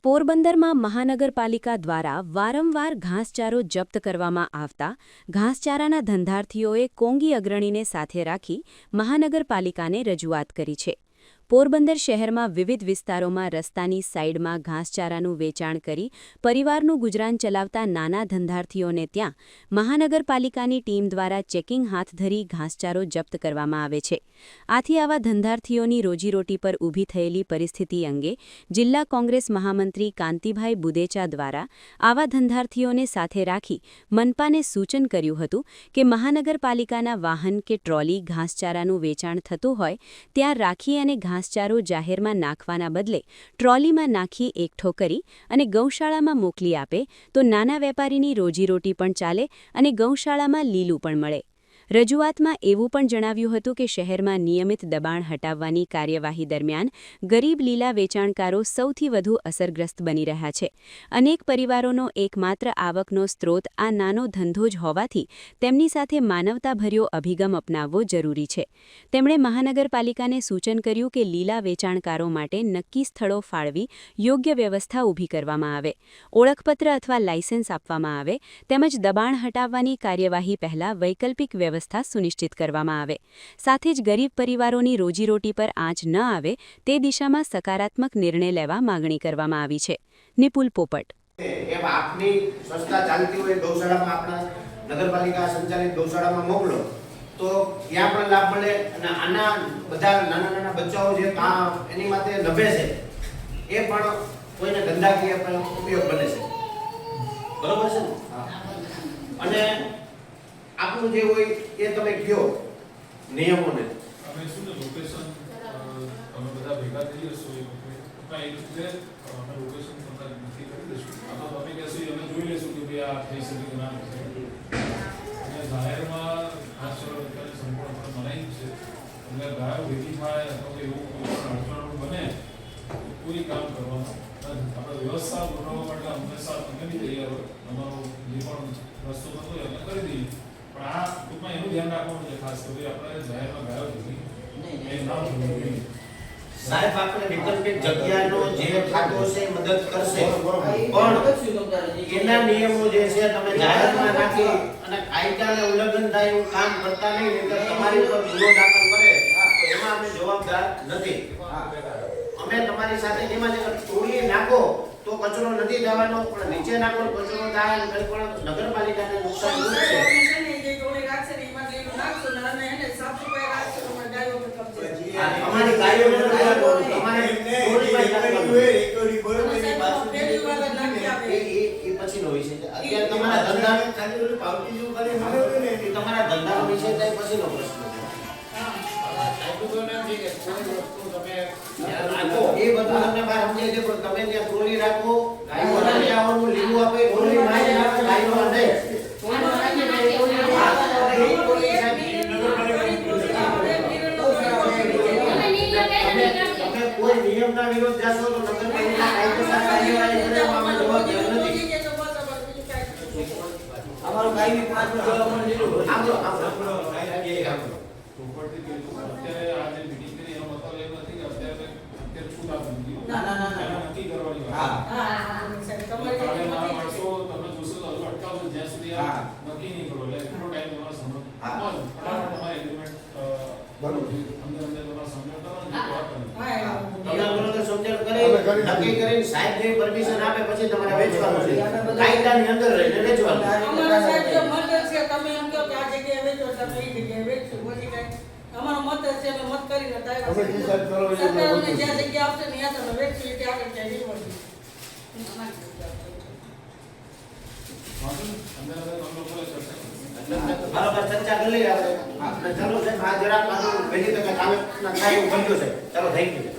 પોરબંદરમાં મહાનગરપાલિકા દ્વારા વારંવાર ઘાસચારો જપ્ત કરવામાં આવતા ઘાસચારાના ધંધાર્થીઓએ કોંગી અગ્રણીને સાથે રાખી મહાનગરપાલિકાને રજૂઆત કરી છે. પોરબંદર શહેરમાં વિવિધ વિસ્તારોમાં રસ્તાની સાઇડમાં ઘાસચારાનું વેચાણ કરી પરિવારનું ગુજરાન ચલાવતા નાના ધંધાર્થીઓને ત્યાં મહાનગરપાલિકાની ટીમ દ્વારા ચેકિંગ હાથ ધરી ઘાસચારો જપ્ત કરવામાં આવે છે. આથી આવા ધંધાર્થીઓની રોજીરોટી પર ઊભી થયેલી પરિસ્થિતિ અંગે જિલ્લા કોંગ્રેસ મહામંત્રી કાંતિભાઈ બુદેચા દ્વારા આવા ધંધાર્થીઓને સાથે રાખી મનપાને સૂચન કર્યું હતું કે મહાનગરપાલિકાના વાહન કે ટ્રોલી ઘાસચારાનું વેચાણ થતું હોય ત્યાં રાખી અને ઘાસચારો જાહેરમાં નાખવાના બદલે ટ્રોલીમાં નાખી એકઠો કરી અને ગૌશાળામાં મોકલી આપે તો નાના વેપારીની રોજીરોટી પણ ચાલે અને ગૌશાળામાં લીલું પણ મળે. રજૂઆતમાં એવું પણ જણાવ્યું હતું કે શહેરમાં નિયમિત દબાણ હટાવવાની કાર્યવાહી દરમિયાન ગરીબ લીલા વેચાણકારો સૌથી વધુ અસરગ્રસ્ત બની રહ્યા છે. અનેક પરિવારોનો એકમાત્ર આવકનો સ્ત્રોત આ નાનો ધંધો જ હોવાથી તેમની સાથે માનવતાભર્યો અભિગમ અપનાવવો જરૂરી છે. તેમણે મહાનગરપાલિકાને સૂચન કર્યું કે લીલા વેચાણકારો માટે નક્કી સ્થળો ફાળવી યોગ્ય વ્યવસ્થા ઊભી કરવામાં આવે, ઓળખપત્ર અથવા લાયસન્સ આપવામાં આવે તેમજ દબાણ હટાવવાની કાર્યવાહી પહેલાં વૈકલ્પિક વ્યવસ્થા સુનિશ્ચિત કરવામાં આવે. સાથે જ ગરીબ પરિવારોની રોજીરોટી પર આંચ ન આવે તે દિશામાં સકારાત્મક નિર્ણય લેવા માંગણી કરવામાં આવી છે. નિપુલ પોપટ. એમ આપની સંસ્થા ચાલતી હોય ગૌશાળામાં આપણા નગરપાલિકા સંચાલિત ગૌશાળામાં મોકલો તો ત્યાં પણ લાભ મળે અને આના બધા નાના બચ્ચાઓ જે એની માટે નભે છે એ પણ કોઈને ધંધાકીય ઉપયોગ બને છે. બરોબર છે ને? અને આપણું જે હોય એ તમે કયો નિયમોને અમે શું ને લોકેશન અમે બધા ભેગા થઈ જશો એ વખતે એક રીતે અમે લોકેશન તમને નક્કી કરી દઈશું. આ તો તમે કહેશો અમે જોઈ લઈશું કે ભાઈ આ થઈ શકે કે ના થઈ શકે. અને જાહેરમાં ઘાસચારો વેચવાની સંપૂર્ણપણે મનાઈ છે. એટલે ગાયો ભેગી થાય અથવા એવું કોઈ પણ અડચણ બને કોઈ કામ કરવાનું આપણે વ્યવસ્થા બનાવવા માટે હંમેશા તમે બી તૈયાર હોય. અમારો જે પણ રસ્તો બનતો હોય અમે કરી દઈએ. પણ આ ટૂંકમાં એનું ધ્યાન રાખવાનું છે ખાસ કરીને આપણે જાહેરમાં ગાયો ભેગી એ ના થવું જોઈએ. સાહેબ આપણે વૈકલ્પિક જગ્યાનો જે ખાતો છે મદદ કરશે પણ એના નિયમો જે છે તમે જાહેરમાં નાખી અને કાયદાને ઉલ્લંઘન થાય એવું કામ કરતા નહીં નહીંતર તમારી ઉપર ગુનો દાખલ કરે તો એમાં અમે જવાબદાર નથી. અમે તમારી સાથે જેમાં જે તોડી નાખો તો કચરો નથી જવાનો પણ નીચે નાખો કચરો થાય અને કંઈ પણ નગરપાલિકાને નુકસાન છે. અમારી ગાયો તમારે પછીનો વિષય છે. અત્યારે તમારા ધંધાનો વિષય થાય પછીનો પ્રશ્ન એ બધું તમને બહાર સમજાય છે પણ તમે ત્યાં ટ્રોલી રાખો ગાયો લીલું આપે ટ્રોલી મારી નાખો ગાયો નહીં કોઈ નિયમના વિરોધ જાશો તો નગરપાલિકા કાયદેસર કાર્યવાહી કરવામાં જવાબદાર નથી. અમારો કાયમી 5 જવાબ મને લીધો આપણો પ્રોપર્ટી પેલું અત્યારે આ જે મીટિંગ કરી એનો મતલબ એ નથી કે અત્યારે છૂટ આપી દીધી. ના નક્કી કરવાની વાત. તમારે ના મળશો તમે જોશો તો હજુ અટકાવશો જ્યાં સુધી આ નક્કી નહીં કરો એટલે એટલો ટાઈમ તમારે સમજ તમારે એગ્રીમેન્ટ બરોબર અંદર તમારે સમજણ નક્કી કરીને સાહેબ જે પરમિશન આપે પછી તમારે વેચવાનું છે. કાયદાની અંદર રહીને વેચવાનું. અમારો સાહેબ જો મત છે તમે એમ કહો કે આ જગ્યાએ વેચો તમે એ જગ્યાએ વેચો પછી કઈ અમારો મત છે અમે મત કરીને સરકારને જ્યાં જગ્યા આપશે ને ત્યાં તમે વેચો એટલે આગળ ક્યાંય નહીં વધે. બરાબર ચર્ચા કરી લઈએ આપણે. ચાલો સાહેબ આ જરાક ભેગી તકે કામ થાય એવું બન્યું છે. ચાલો થેન્ક યુ.